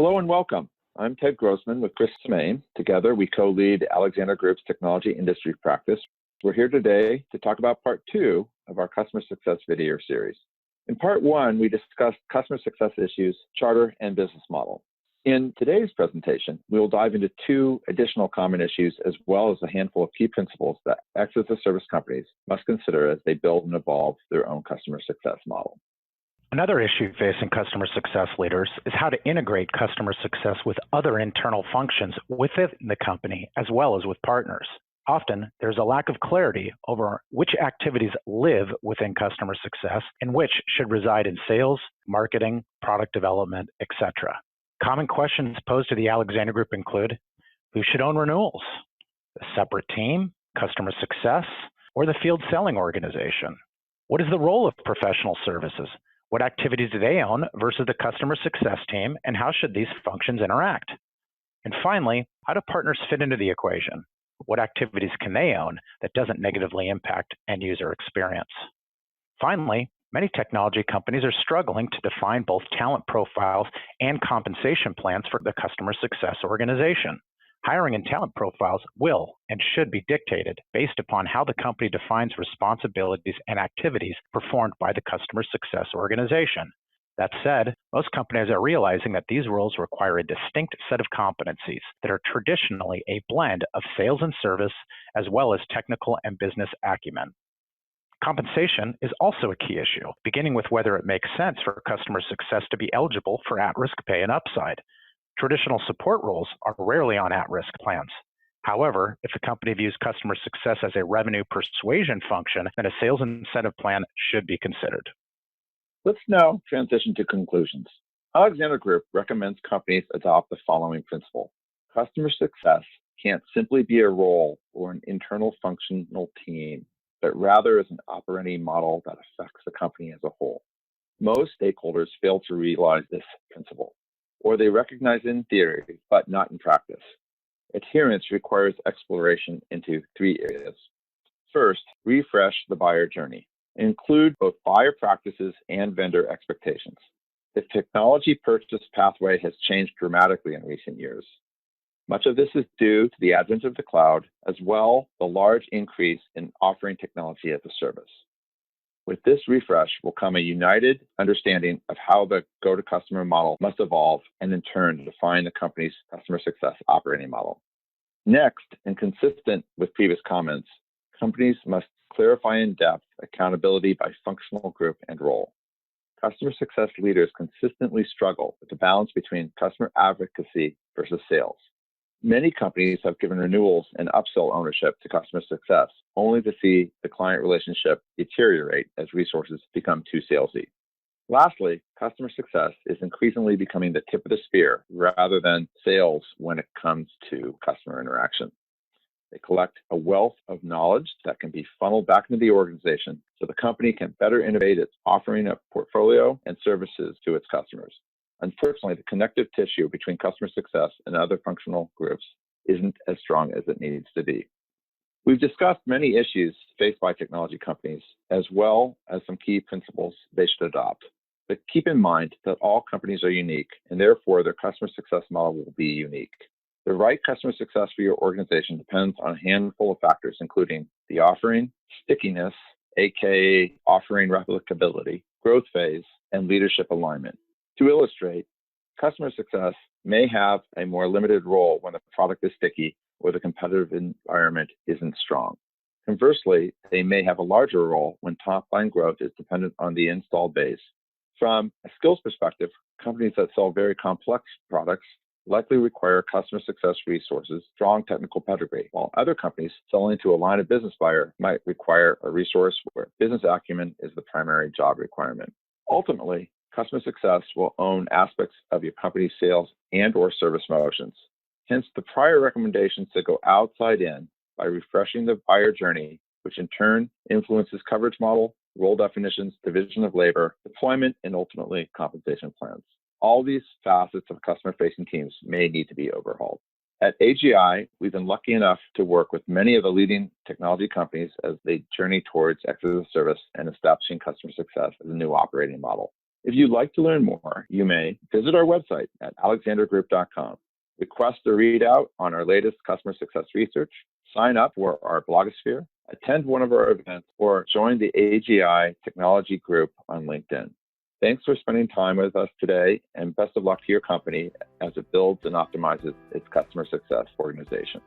Hello and welcome. I'm Ted Grossman with Chris Semain. Together, we co-lead Alexander Group's technology industry practice. We're here today to talk about part 2 of our customer success video series. In part 1, we discussed customer success issues, charter, and business model. In today's presentation, we will dive into 2 additional common issues as well as a handful of key principles that XaaS companies must consider as they build and evolve their own customer success model. Another issue facing customer success leaders is how to integrate customer success with other internal functions within the company as well as with partners. Often, there's a lack of clarity over which activities live within customer success and which should reside in sales, marketing, product development, etc. Common questions posed to the Alexander Group include, who should own renewals? A separate team, customer success, or the field selling organization? What is the role of professional services? What activities do they own versus the customer success team, and how should these functions interact? And finally, how do partners fit into the equation? What activities can they own that doesn't negatively impact end user experience? Finally, many technology companies are struggling to define both talent profiles and compensation plans for the customer success organization. Hiring and talent profiles will and should be dictated based upon how the company defines responsibilities and activities performed by the customer success organization. That said, most companies are realizing that these roles require a distinct set of competencies that are traditionally a blend of sales and service, as well as technical and business acumen. Compensation is also a key issue, beginning with whether it makes sense for customer success to be eligible for at-risk pay and upside. Traditional support roles are rarely on at-risk plans. However, if a company views customer success as a revenue persuasion function, then a sales incentive plan should be considered. Let's now transition to conclusions. Alexander Group recommends companies adopt the following principle. Customer success can't simply be a role or an internal functional team, but rather is an operating model that affects the company as a whole. Most stakeholders fail to realize this principle, or they recognize it in theory, but not in practice. Adherence requires exploration into 3 areas. First, refresh the buyer journey. Include both buyer practices and vendor expectations. The technology purchase pathway has changed dramatically in recent years. Much of this is due to the advent of the cloud, as well as the large increase in offering technology as a service. With this refresh will come a united understanding of how the go-to-customer model must evolve and in turn define the company's customer success operating model. Next, and consistent with previous comments, companies must clarify in depth accountability by functional group and role. Customer success leaders consistently struggle with the balance between customer advocacy versus sales. Many companies have given renewals and upsell ownership to customer success, only to see the client relationship deteriorate as resources become too salesy. Lastly, customer success is increasingly becoming the tip of the spear rather than sales when it comes to customer interaction. They collect a wealth of knowledge that can be funneled back into the organization so the company can better innovate its offering of portfolio and services to its customers. Unfortunately, the connective tissue between customer success and other functional groups isn't as strong as it needs to be. We've discussed many issues faced by technology companies, as well as some key principles they should adopt. But keep in mind that all companies are unique, and therefore their customer success model will be unique. The right customer success for your organization depends on a handful of factors, including the offering, stickiness, aka offering replicability, growth phase, and leadership alignment. To illustrate, customer success may have a more limited role when the product is sticky or the competitive environment isn't strong. Conversely, they may have a larger role when top-line growth is dependent on the installed base. From a skills perspective, companies that sell very complex products likely require customer success resources, strong technical pedigree, while other companies selling to a line of business buyer might require a resource where business acumen is the primary job requirement. Ultimately, customer success will own aspects of your company's sales and/or service motions. Hence, the prior recommendations to go outside in by refreshing the buyer journey, which in turn influences coverage model, role definitions, division of labor, deployment, and ultimately compensation plans. All these facets of customer-facing teams may need to be overhauled. At AGI, we've been lucky enough to work with many of the leading technology companies as they journey towards XaaS and establishing customer success as a new operating model. If you'd like to learn more, you may visit our website at alexandergroup.com, request a readout on our latest customer success research, sign up for our blogosphere, attend one of our events, or join the AGI Technology Group on LinkedIn. Thanks for spending time with us today, and best of luck to your company as it builds and optimizes its customer success organization.